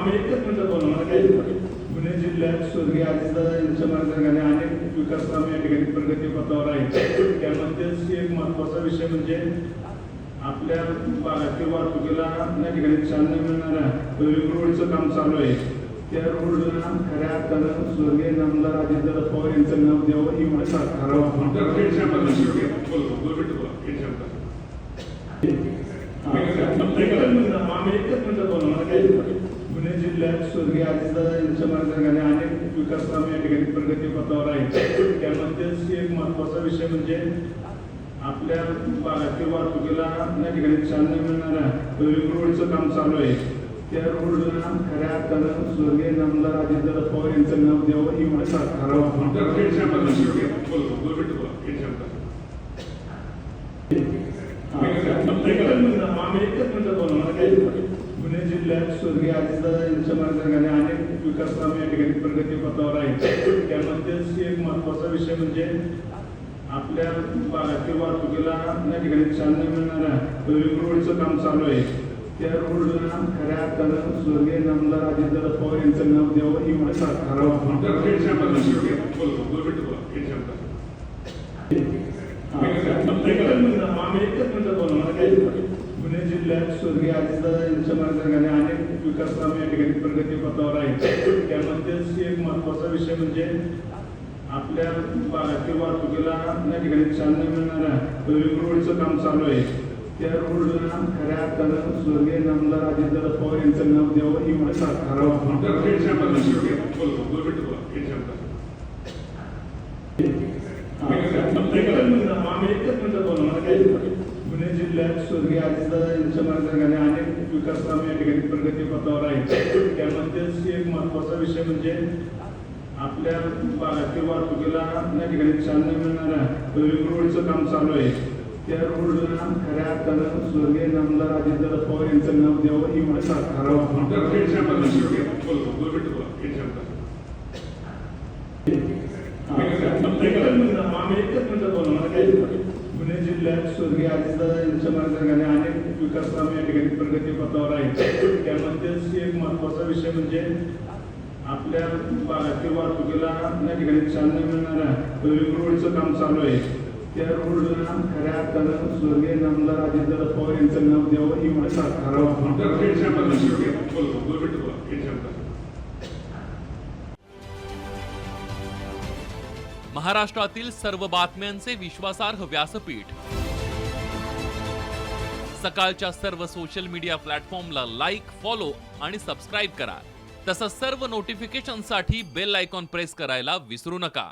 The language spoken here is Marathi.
आम्ही एकच मिनिटं बोलणार काही पुणे जिल्ह्यात स्वर्गीय अजितदादा यांच्या मार्गदर्शनाखाली अनेक विकास कामे या ठिकाणी प्रगती पथावर आहेत. त्यामध्येच एक महत्त्वाचा विषय म्हणजे आपल्या भागातील वाहतुकीला या ठिकाणी चालना मिळणाऱ्या रोडचं काम चालू आहे. त्या रोडला खऱ्या अर्थानं स्वर्गीय नामदार अजितदादा पवार यांचं नाव द्यावं ही माझी पुणे जिल्ह्यात स्वर्गीय अजितदादा यांच्या मार्गदर्शनाखाली अनेक विकास कामे या ठिकाणी प्रगती पथावर आहेत. त्यामध्येच एक महत्त्वाचा विषय म्हणजे आपल्या भागातील वाहतुकीला या ठिकाणी चालना मिळणाऱ्या रोडचं काम चालू आहे. त्या रोडला खऱ्या अर्थानं स्वर्गीय नामदार अजितदादा पवार यांचं नाव द्यावं ही माझी पुणे जिल्ह्यात स्वर्गीय अजितदादा यांच्या मार्गदर्शनाखाली अनेक विकास कामे या ठिकाणी प्रगती पथावर आहेत. त्यामध्येच एक महत्त्वाचा विषय म्हणजे आपल्या भागातील वाहतुकीला या ठिकाणी चालना मिळणाऱ्या रोडचं काम चालू आहे. त्या रोडला खऱ्या अर्थानं स्वर्गीय नामदार अजितदादा पवार यांचं नाव द्यावं ही माझी पुणे जिल्ह्यात स्वर्गीय अजितदादा यांच्या मार्गदर्शनाखाली अनेक विकास कामे या ठिकाणी प्रगती पथावर आहेत. त्यामध्येच एक महत्त्वाचा विषय म्हणजे आपल्या भागातील वाहतुकीला या ठिकाणी चालना मिळणाऱ्या रोडचं काम चालू आहे. त्या रोडला खऱ्या अर्थानं स्वर्गीय नामदार अजितदादा पवार यांचं नाव द्यावं ही माझी पुणे जिल्ह्यात स्वर्गीय अजितदादा यांच्या मार्गदर्शनाखाली अनेक विकास कामे या ठिकाणी प्रगती पथावर आहेत. त्यामध्येच एक महत्त्वाचा विषय म्हणजे आपल्या भागातील वाहतुकीला या ठिकाणी चालना मिळणाऱ्या रोडचं काम चालू आहे. त्या रोडला खऱ्या अर्थानं स्वर्गीय नामदार अजितदादा पवार यांचं नाव द्यावं ही माझी पुणे जिल्ह्यात स्वर्गीय अजितदादा यांच्या मार्गदर्शनाखाली अनेक विकास कामे या ठिकाणी प्रगती पथावर आहेत. त्यामध्येच एक महत्त्वाचा विषय म्हणजे आपल्या भागातील वाहतुकीला या ठिकाणी चालना मिळणाऱ्या रोडचं काम चालू आहे. त्या रोडला खऱ्या अर्थानं स्वर्गीय नामदार अजितदादा पवार यांचं नाव द्यावं ही माझी महाराष्ट्रातील सर्व बातम्यांचे विश्वासार्ह व्यासपीठ. सकाळच्या सर्व सोशल मीडिया प्लॅटफॉर्मला लाईक, फॉलो आणि सबस्क्राईब करा. तसंच सर्व नोटिफिकेशनसाठी बेल आयकॉन प्रेस करायला विसरू नका.